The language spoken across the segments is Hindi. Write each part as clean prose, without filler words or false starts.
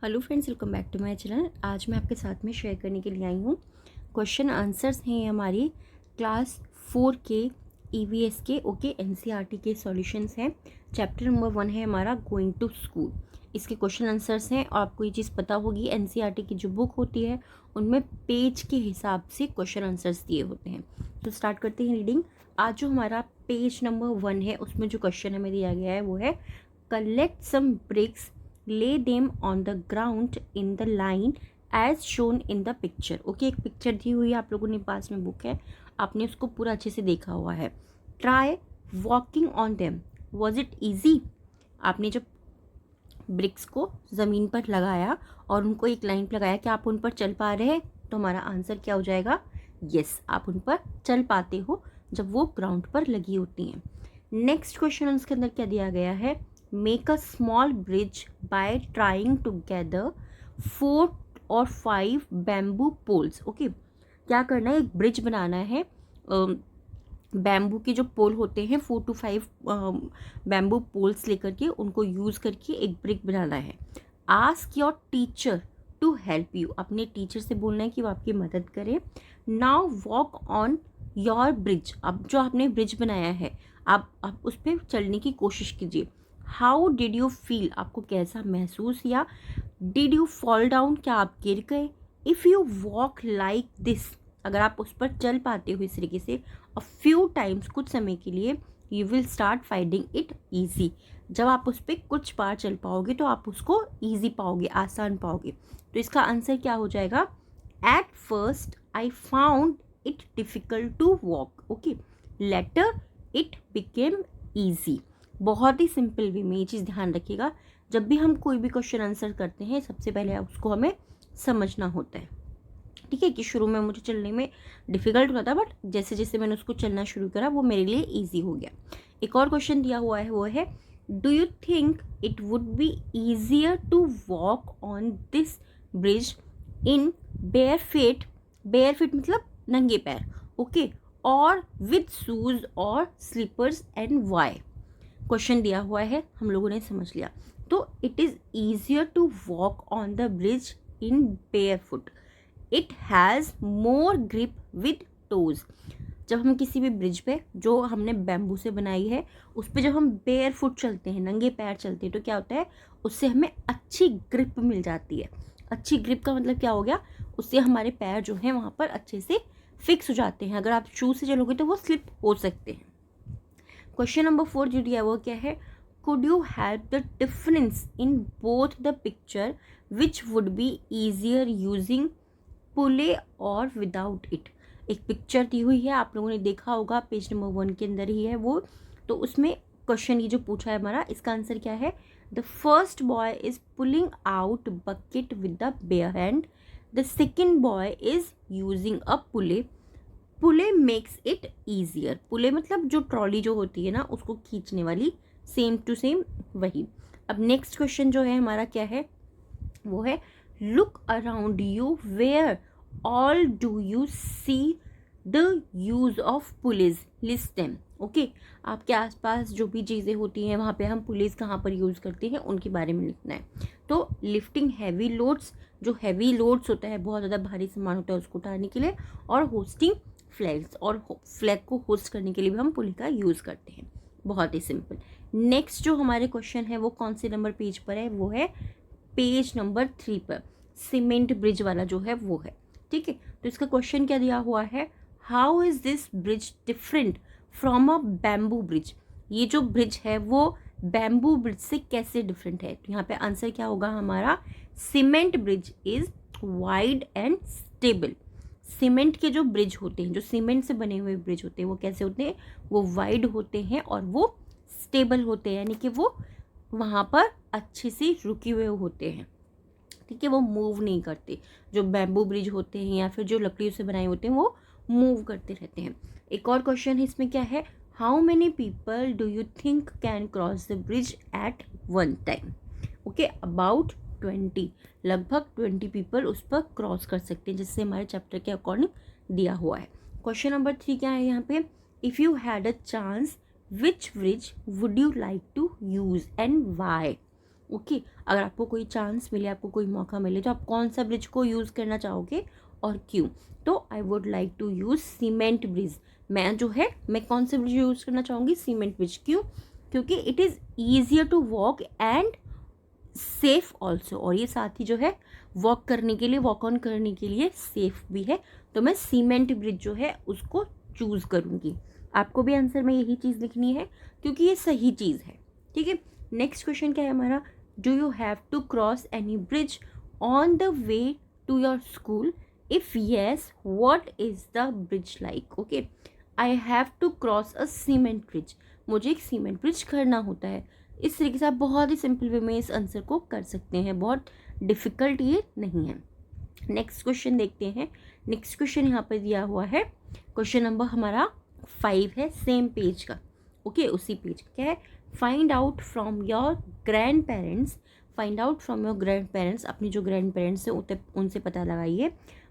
Hello friends, welcome back to my channel. आज मैं आपके साथ में शेयर करने के लिए आई हूँ क्वेश्चन आंसर्स हैं। ये हमारी क्लास 4 के ईवीएस के एनसीईआरटी के सॉल्यूशंस हैं। चैप्टर नंबर 1 है हमारा गोइंग टू स्कूल। इसके क्वेश्चन आंसर्स हैं और आपको ये चीज़ पता होगी, एनसीईआरटी की जो बुक होती है उनमें पेज के हिसाब से क्वेश्चन आंसर्स दिए होते हैं। तो स्टार्ट करते हैं रीडिंग। आज जो हमारा पेज नंबर 1 है उसमें जो क्वेश्चन हमें दिया गया है वो है collect some bricks, lay them on the ground in the line as shown in the picture। Okay, एक पिक्चर दी हुई है, आप लोगों ने पास में बुक है, आपने उसको पूरा अच्छे से देखा हुआ है। Try walking on them, was it easy. आपने जब ब्रिक्स को ज़मीन पर लगाया और उनको एक लाइन पर लगाया, क्या आप उन पर चल पा रहे हैं? तो हमारा आंसर क्या हो जाएगा? यस, आप उन पर चल पाते हो जब वो ग्राउंड पर लगी होती हैं। नेक्स्ट क्वेश्चन उसके अंदर क्या दिया गया है? Make a small bridge bye trying together 4 और 5 बैम्बू पोल्स। ओके, क्या करना है? एक ब्रिज बनाना है। बैम्बू के जो पोल होते हैं 4 to 5 बैम्बू पोल्स लेकर के उनको यूज़ करके एक ब्रिक बनाना है। Ask your teacher to help you, अपने टीचर से बोलना है कि वो आपकी मदद करे। Now walk on your bridge, अब जो आपने ब्रिज बनाया है आप उस पर चलने की कोशिश कीजिए। हाउ डिड यू फील, आपको कैसा महसूस किया? डिड यू फॉल डाउन, क्या आप गिर गए? If you walk like this, अगर आप उस पर चल पाते हो इस तरीके से अ फ्यू टाइम्स, कुछ समय के लिए, you will start finding it easy. जब आप उस पर कुछ बार चल पाओगे तो आप उसको ईजी पाओगे, आसान पाओगे। तो इसका आंसर क्या हो जाएगा? At first I found it difficult to walk, okay, later it became easy. बहुत ही सिंपल वे में ये चीज़ ध्यान रखिएगा, जब भी हम कोई भी क्वेश्चन आंसर करते हैं सबसे पहले उसको हमें समझना होता है। ठीक है, कि शुरू में मुझे चलने में डिफ़िकल्ट होता था, बट जैसे जैसे मैंने उसको चलना शुरू करा वो मेरे लिए ईजी हो गया। एक और क्वेश्चन दिया हुआ है, वो है do you think it would be easier to walk on this bridge in bare feet. Bare feet मतलब नंगे पैर, ओके, और विद शूज और स्लीपर्स, एंड वाई। क्वेश्चन दिया हुआ है, हम लोगों ने समझ लिया। तो it is easier to walk on the bridge in bare foot, it has more grip with toes. जब हम किसी भी ब्रिज पे जो हमने बैम्बू से बनाई है उस पर जब हम बेयर फुट चलते हैं, नंगे पैर चलते हैं, तो क्या होता है? उससे हमें अच्छी ग्रिप मिल जाती है। अच्छी ग्रिप का मतलब क्या हो गया? उससे हमारे पैर जो हैं वहाँ पर अच्छे से फिक्स हो जाते हैं। अगर आप शूज से चलोगे तो वो स्लिप हो सकते हैं। क्वेश्चन नंबर 4 जो दिया वो क्या है? Could you help the difference in both the picture which would be easier using pulley or without it. एक पिक्चर दी हुई है, आप लोगों ने देखा होगा, पेज नंबर 1 के अंदर ही है वो। तो उसमें क्वेश्चन ये जो पूछा है हमारा, इसका आंसर क्या है? The first boy is pulling out bucket with the bare hand, the second boy is using a pulley, pulley makes it easier. Pulley मतलब जो ट्रॉली जो होती है ना उसको खींचने वाली, सेम टू सेम वही। अब नेक्स्ट क्वेश्चन जो है हमारा क्या है? वो है look around you where all do you see the use of police, list them. Okay, आपके आसपास जो भी चीज़ें होती हैं वहाँ पे हम पुलिस कहाँ पर यूज़ करते हैं उनके बारे में लिखना है। तो लिफ्टिंग हैवी लोड्स, जो हैवी लोड्स होता है, बहुत ज़्यादा भारी सामान होता है उसको उठाने के लिए, और होस्टिंग फ्लैग्स, और फ्लैग को होस्ट करने के लिए भी हम पुली का यूज़ करते हैं। बहुत ही सिंपल। नेक्स्ट जो हमारे क्वेश्चन है वो कौन से नंबर पेज पर है? वो है पेज नंबर 3 पर, सीमेंट ब्रिज वाला जो है वो है। ठीक है, तो इसका क्वेश्चन क्या दिया हुआ है? How is this bridge different from a bamboo bridge. ये जो ब्रिज है वो बैम्बू ब्रिज से कैसे डिफरेंट है? तो यहाँ पे आंसर क्या होगा हमारा? Cement bridge is wide and stable. Cement के जो ब्रिज होते हैं, जो सीमेंट से बने हुए ब्रिज होते हैं, वो कैसे होते हैं? वो वाइड होते हैं और वो स्टेबल होते हैं, यानी कि वो वहाँ पर अच्छे से रुके हुए होते हैं। ठीक है, वो मूव नहीं करते। जो बैम्बू ब्रिज होते हैं या फिर जो लकड़ियों से बनाए होते हैं वो मूव करते रहते हैं। एक और क्वेश्चन है इसमें, क्या है? How many people do you think can cross the bridge at one time? Okay, about 20, लगभग 20 पीपल उस पर क्रॉस कर सकते हैं, जिससे हमारे चैप्टर के अकॉर्डिंग दिया हुआ है। क्वेश्चन नंबर 3 क्या है यहाँ पे? If you had a chance which bridge would you like to use and why. Okay अगर आपको कोई चांस मिले, आपको कोई मौका मिले, तो आप कौन सा ब्रिज को यूज़ करना चाहोगे और क्यों? तो I would like to use cement bridge. मैं कौन से ब्रिज यूज़ करना चाहूँगी? Cement bridge. क्यों? क्योंकि it is easier to walk and safe also, और ये साथ ही जो है वॉक करने के लिए, वॉक ऑन करने के लिए सेफ भी है। तो मैं सीमेंट ब्रिज जो है उसको चूज़ करूँगी। आपको भी आंसर में यही चीज़ लिखनी है क्योंकि ये सही चीज़ है। ठीक है, नेक्स्ट क्वेश्चन क्या है हमारा? Do you have to cross any bridge on the way to your school? If yes, what is the bridge like? Okay, I have to cross a cement bridge. मुझे एक सीमेंट ब्रिज करना होता है। इस तरीके से आप बहुत ही सिंपल वे में इस आंसर को कर सकते हैं, बहुत डिफ़िकल्ट ये नहीं है। नेक्स्ट क्वेश्चन देखते हैं। नेक्स्ट क्वेश्चन यहाँ पर दिया हुआ है, क्वेश्चन नंबर हमारा 5 है, सेम पेज का। ओके, उसी पेज का क्या है? Find out from your grandparents. Find out from your grandparents, अपने जो ग्रैंड पेरेंट्स हैं उनसे पता लगाइए।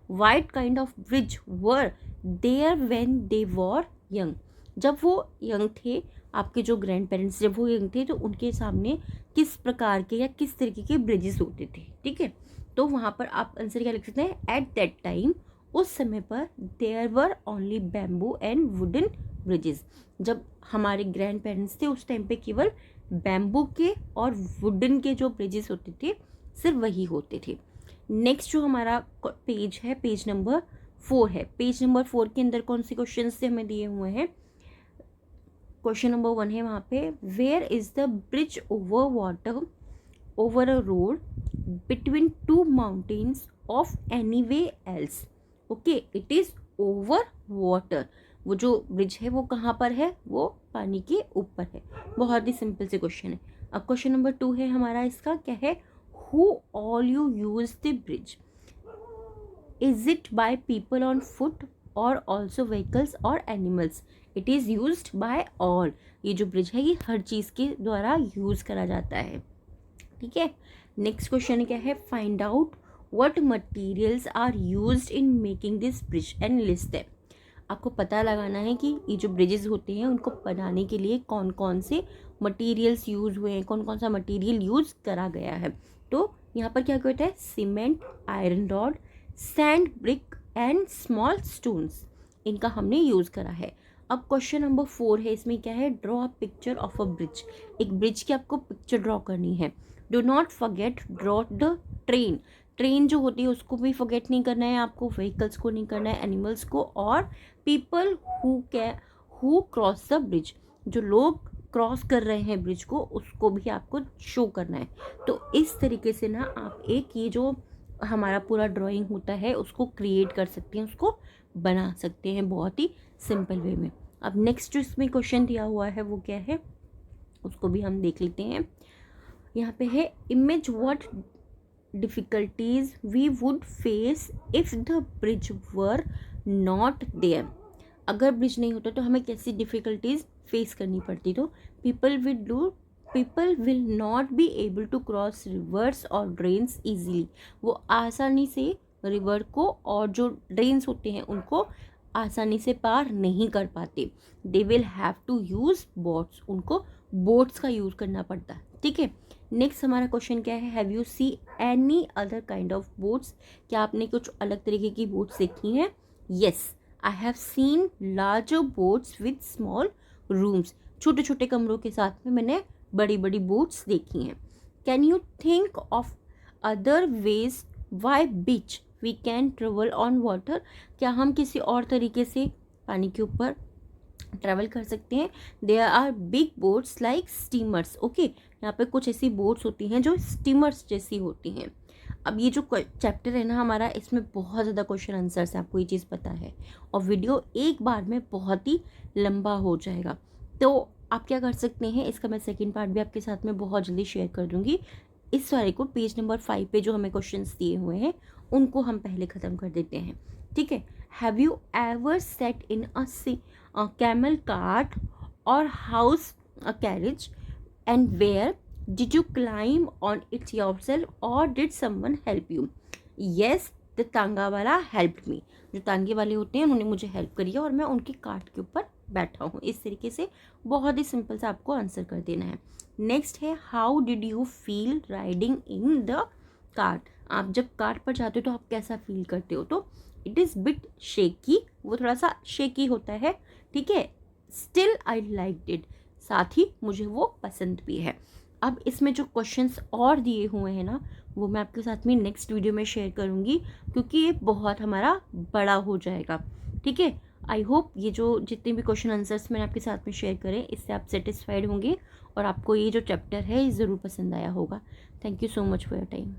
What kind of bridge were there when they were young. जब वो यंग थे, आपके जो ग्रैंड पेरेंट्स जब वो यंग थे, तो उनके सामने किस प्रकार के या किस तरीके के ब्रिजेस होते थे? ठीक है, तो वहाँ पर आप आंसर क्या लिख सकते हैं? एट दैट टाइम, उस समय पर, there were only bamboo and wooden bridges. जब हमारे ग्रैंड पेरेंट्स थे उस टाइम पे केवल बैम्बू के और वुडन के जो ब्रिजेस होते थे सिर्फ वही होते थे। नेक्स्ट जो हमारा पेज है, पेज नंबर 4 है। पेज नंबर 4 के अंदर कौन से क्वेश्चन से हमें दिए हुए हैं? क्वेश्चन नंबर 1 है वहाँ पे, where is the bridge over water over a road between two mountains of any way else? Okay, it is over water. वो जो ब्रिज है वो कहाँ पर है? वो पानी के ऊपर है। बहुत ही सिंपल से क्वेश्चन है। अब क्वेश्चन नंबर 2 है हमारा, इसका क्या है? Who all you use the bridge? Is it by people on foot और ऑल्सो व्हीकल्स और animals? It is used by all. ये जो ब्रिज है ये हर चीज़ के द्वारा यूज़ करा जाता है। ठीक है, नेक्स्ट क्वेश्चन क्या है? Find out what materials are used in making this bridge and list them. आपको पता लगाना है कि ये जो ब्रिजेस होते हैं उनको बनाने के लिए कौन कौन से मटेरियल्स यूज़ हुए हैं, कौन कौन सा मटेरियल यूज़ करा गया है। तो यहाँ पर क्या होता है? Cement, iron rod, sand, brick and small stones, इनका हमने यूज़ करा है। अब क्वेश्चन नंबर 4 है, इसमें क्या है? Draw a picture of a bridge. एक ब्रिज की आपको पिक्चर ड्रॉ करनी है। Do not forget draw the train. Train जो होती है उसको भी फॉरगेट नहीं करना है आपको, व्हीकल्स को नहीं करना है, एनिमल्स को, और people who cross the bridge, जो लोग क्रॉस कर रहे हैं ब्रिज को, उसको भी आपको शो करना है। तो इस तरीके से ना आप एक ये जो हमारा पूरा ड्राइंग होता है उसको क्रिएट कर सकते हैं, उसको बना सकते हैं बहुत ही सिंपल वे में। अब नेक्स्ट जो इसमें क्वेश्चन दिया हुआ है वो क्या है, उसको भी हम देख लेते हैं। यहाँ पे है, image what difficulties we would face if the bridge were not there. अगर ब्रिज नहीं होता तो हमें कैसी डिफ़िकल्टीज फेस करनी पड़ती? तो people will not be able to cross rivers और ड्रेन्स ईजीली। वो आसानी से रिवर को और जो ड्रेन्स होते हैं उनको आसानी से पार नहीं कर पाते। They will have to use boats, उनको बोट्स का यूज़ करना पड़ता है। ठीक है, नेक्स्ट हमारा क्वेश्चन क्या है? Have you see any other kind of boats? क्या आपने कुछ अलग तरीके की बोट्स देखी हैं? Yes, I have seen larger boats with small rooms. छोटे छोटे कमरों के साथ में मैंने बड़ी बड़ी बोट्स देखी हैं। Can you think of other ways by which we can travel on water? क्या हम किसी और तरीके से पानी के ऊपर ट्रैवल कर सकते हैं? There are big boats like steamers. Okay, यहाँ पे कुछ ऐसी बोट्स होती हैं जो स्टीमर्स जैसी होती हैं। अब ये जो चैप्टर है ना हमारा, इसमें बहुत ज़्यादा क्वेश्चन आंसर्स है, आपको ये चीज़ पता है, और वीडियो एक बार में बहुत ही लंबा हो जाएगा। तो आप क्या कर सकते हैं, इसका मैं सेकंड पार्ट भी आपके साथ में बहुत जल्दी शेयर कर दूँगी। इस वाले को पेज नंबर 5 पे जो हमें क्वेश्चंस दिए हुए हैं उनको हम पहले ख़त्म कर देते हैं। ठीक है, have you ever sat in a camel cart or horse a carriage, and where did you climb on it yourself or did someone help you? Yes, the tonga wala helped me. जो तांगे वाले होते हैं उन्होंने मुझे हेल्प करी है और मैं उनके कार्ट के ऊपर बैठा हूँ। इस तरीके से बहुत ही सिंपल सा आपको आंसर कर देना है। नेक्स्ट है how did you feel riding in the car. आप जब कार पर जाते हो तो आप कैसा फील करते हो, तो इट इज़ बिट शेकी, वो थोड़ा सा शेकी होता है, ठीक है। स्टिल आई लाइक इट, साथ ही मुझे वो पसंद भी है। अब इसमें जो क्वेश्चंस और दिए हुए हैं ना, वो मैं आपके साथ में नेक्स्ट वीडियो में शेयर करूँगी, क्योंकि ये बहुत हमारा बड़ा हो जाएगा, ठीक है। आई होप ये जो जितने भी क्वेश्चन आंसर्स मैंने आपके साथ में शेयर करे, इससे आप सेटिस्फाइड होंगे और आपको ये जो चैप्टर है ये ज़रूर पसंद आया होगा। Thank you so much for your time.